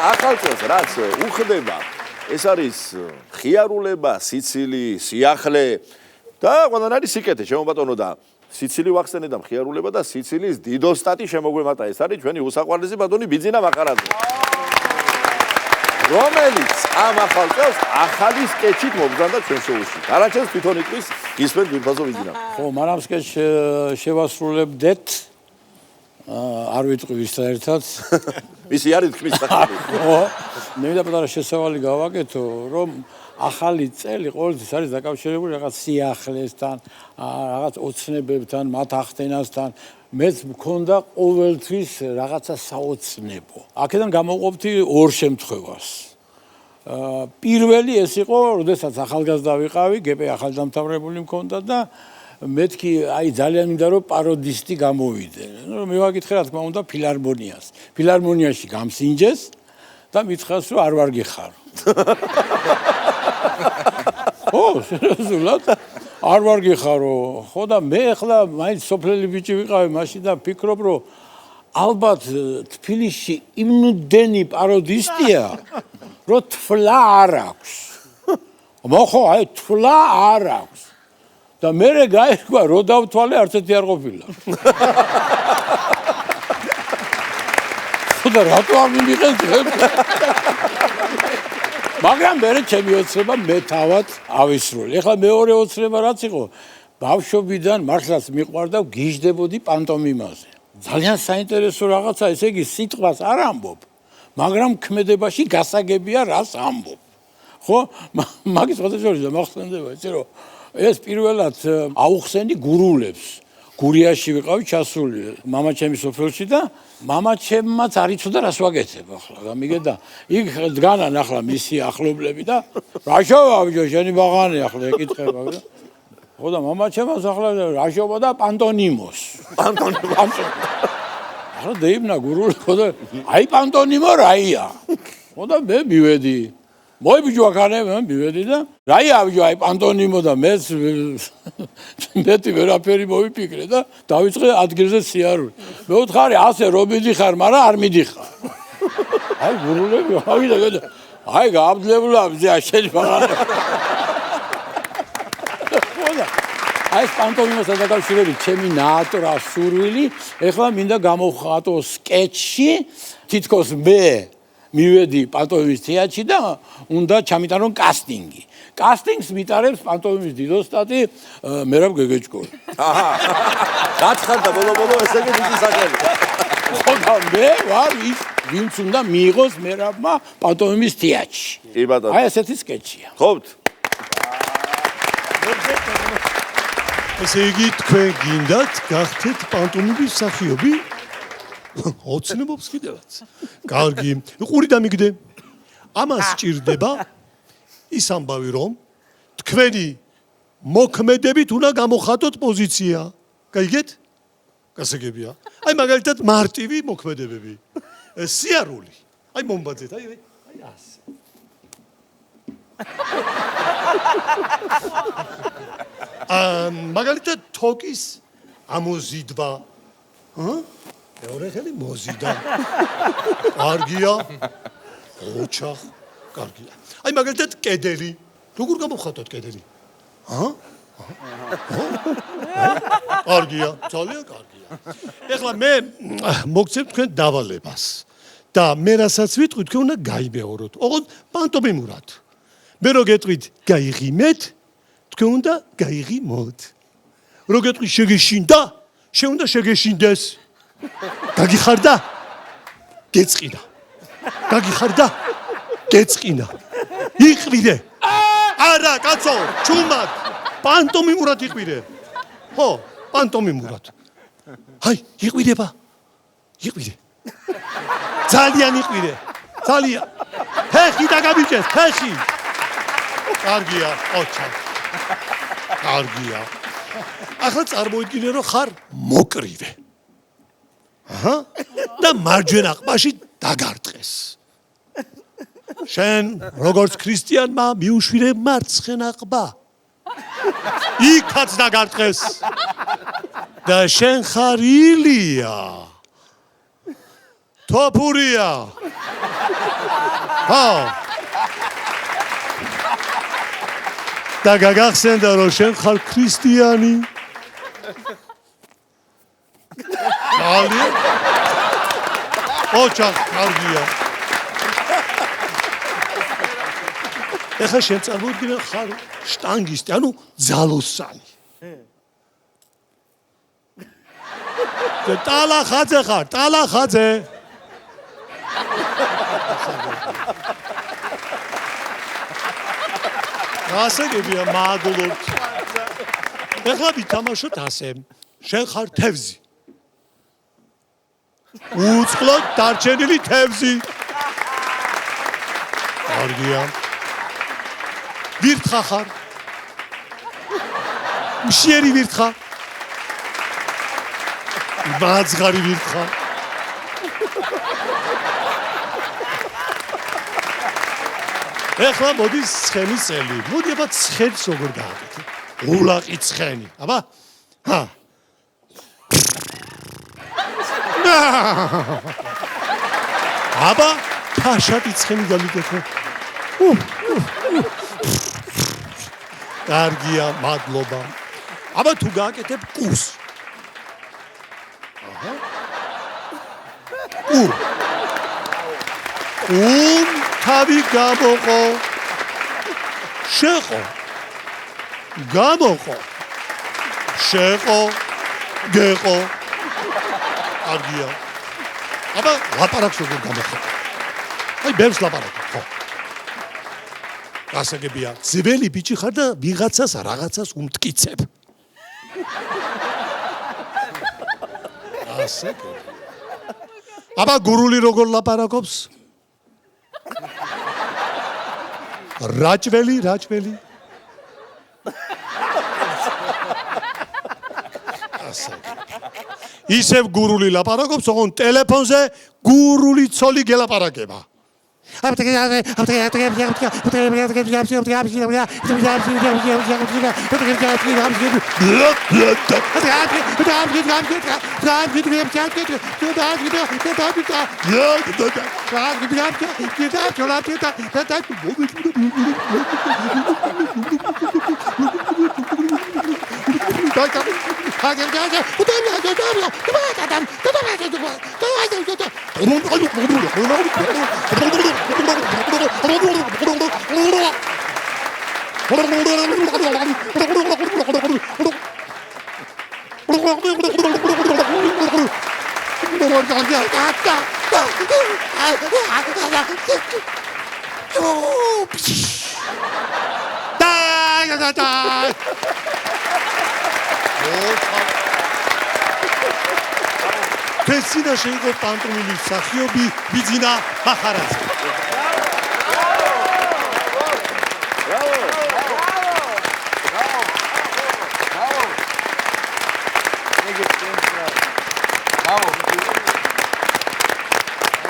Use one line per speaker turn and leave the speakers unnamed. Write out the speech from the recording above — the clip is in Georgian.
ახალ წელს რაც უხდება ეს არის ხიარულება, სიცილი, სიახლე და ყველგან არის სიკეთე, ჩემო ბატონო და სიცილი ვახსენე და მხიარულება და სიცილის დიდოსტატი შემოგვემატა. ეს არის ჩვენი უსაყვარლესი ბატონი ბიძინა მახარაძე. რომელიც ამ ახალ წელს ახალი სკეჩით მომგზავნა ჩვენ შოუში. არაჩენს თვითონ იტყვის გისმენთ ვირფაზო ბიძინა.
ხო, მაგრამ სკეჩ შევასრულებდეთ. არ ვიტყვი ვისთაერთად.
ისი არის თქმის სახელი.
ხო, მე მინდა პატარა შესავალი გავაკეთო, რომ ახალი წელი ყოველთვის არის დაკავშირებული რაღაც სიახლესთან, რაღაც ოცნებებთან, მათ ახდენასთან. მეც მქონდა ყოველთვის რაღაცა საოცნებო. აქედან გამოვყოფთი ორ შემთხვევას. პირველი ეს იყო, როდესაც ახალგაზრდა ვიყავი, გეპე ახალდამთავრებული მქონდა და მეთქი აი ძალიან მინდა რომ პაროდისტი გამოვიდე. მივაკითხე რა თქმა უნდა ფილარმონიას. ფილარმონიაში გამსინჯეს და მითხრას რომ არ ვარ გიხარ. ო, სერიოზულად? არ ვარ გიხარო. ხო და მე ახლა მაინც სოფლელი ბიჭი ვიყავი მაშინ და ფიქრობ რომ ალბათ თბილისში იმდენი პაროდისტია რომ თვლა არ აქვს. მოხო აი თვლა არ აქვს. და მე გაირკვა რო დავთვალე არც ერთი არ ყოფილა. ხოდა რატო არ მივიღეთ? მაგრამ მე ჩემი ოცნება მე თავად ავისროლე. ეხლა მეორე ოცნება რაც იყო, ბავშვობიდან მართლაც მიყვარდა გიждდებოდი პანტომიმაზე. ძალიან საინტერესო რაღაცა, ესე იგი სიტყვას არ ამბობ, მაგრამ ქმედებაში გასაგებია რას ამბობ. ხო? მაგის შესაძლოა მახსენდება, იცი რომ ეს პირველად აუხსენი გურულებს. გურიაში ვიყავი ჩასული მამაჩემის სოფელში და მამაჩემმაც არ იცოდა რას ვაკეთებ ახლა. გამიგედა. იქ დგანან ახლა მისი ახლობლები და რა შოვა ბიჭო, შენი ბაღანი ახლა ეკითხება. ხო და მამაჩემას ახლა რა შოვა და პანტონიმოს. პანტონიმოს. ახლა დაიბნა გურული, ხო და აი პანტონიმო რაია. ხო და მე მივედი. მოიბიჯო აქანე, მე მივედი და რაია ბიჭო აი პანტონიმო და მეც მეტი ვერაფერი მოვიფიქრე და დავიწყე ადგილზე სიარული. მე ვთხარი ასე რომ მიდიხარ, მაგრამ არ მიდიხარ. აი გურულები, აი გააბძლებულა ბზია შენი ბაღანი. აი პანტონიმოსთან დაკავშირებით ჩემი ნაატრა სურვილი, ეხლა მინდა გამოვხატო სკეჩში, თითქოს მე მივედი პანტომიმის თეატრში და უნდა ჩამიტანო კასტინგი. კასტინგს მიტარებს პანტომიმის დიდოსტატი მერაბ გეგეჭკორი. აჰა. გაცხარდა ბოლო-ბოლო ესე იგი დიდი სახელი. ხო და მე ვარ ის, ვინც უნდა მიიღოს მერაბმა პანტომიმის თეატრში.
კი ბატონო.
აი ესეთი სკეჩია.
ხოვთ.
ესე იგი თქვენ გინდათ გახდეთ პანტომიმის მსახიობი? ოცნებობს კიდევაც. კარგი. ყური დამიგდე. ამას სჭირდება ის ამბავი რომ თქვენი მოქმედებით უნდა გამოხატოთ პოზიცია. გაიგეთ? გასაგებია. აი მაგალითად მარტივი მოქმედებები. სიარული. აი მომბაძეთ, აი ასე. მაგალითად თოკის ამოზიდვა. მეორე ხელი მოზიდა. კარგია. ოჩახ. კარგია. აი მაგალითად კედელი. როგორ გამოვხატოთ კედელი? კარგია, ძალიან კარგია. ეხლა მე მოგცემ თქვენ დავალებას. და მე რასაც ვიტყვი, თქვენ უნდა გაიმეოროთ. ოღონდ პანტომიმურად. მე რო გეტყვით გაიღიმეთ, თქვენ უნდა გაიღიმოთ. რო გეტყვი შეგეშინდა, შენ უნდა შეგეშინდეს. გაგიხარდა? გეწყინა. გაგიხარდა? გეწყინა. იყვიდე. არა, კაცო, ჩუმად. პანტომიმურად იყვიდე. ხო, პანტომიმურად. აი, იყვიდება. იყვიდე. ძალიან იყვიდე. ძალიან. ფეხი დაგაბიჭეს, ფეხი. კარგია, ოჩა. კარგია. ახლა წარმოიდგინე რომ ხარ მოკრივე. აჰა. და მარჯვენა ყბაში დაგარტყეს. შენ როგორც ქრისტიანმა მიუშვირე მარცხენა ყბა. იქაც დაგარტყეს. და შენ ხარ ილია. თოფურია. ხო და გაგახსენდა რომ შენ ხარ ქრისტიანი ალია ოჩახ კარგია ეხლა შენ წარმოუდგინე ხარ შტანგისტი ანუ ძალოსანი და ტალახაძე ხარ ტალახაძე გასაგებია მაგლობთ ეხლა ვითამაშოთ ასე შენ ხარ თევზი უწყლოდ დარჩენილი თევზი კარგია ვირთხა ხარ მშიერი ვირთხა ბაძღარი ვირთხა ეხლა მოდის ცხენის წელი მოდი აბა ცხენს როგორ გააკეთე ულაყი ცხენი აბა აბა ფაშატი ცხენი გამიგეთო კარგია მადლობა აბა თუ გააკეთებ კუს თავი გამოყო შეყო გამოყო შეყო გეყო კარგია აბა ლაპარაკს როგორ გამოხატა აი ბევრს ლაპარაკობ ხო გასაგებია ძველი ბიჭი ხარ და ვიღაცას რაღაცას უმტკიცებ გასაგებია აბა გურული როგორ ლაპარაკობს რაჭველი ისევ გურული ლაპარაკობს ოღონ ტელეფონზე გურული ცოლი გელაპარაკება თესინა შეიძლება პანტომიმის მსახიობი ბიძინა ხახარაძე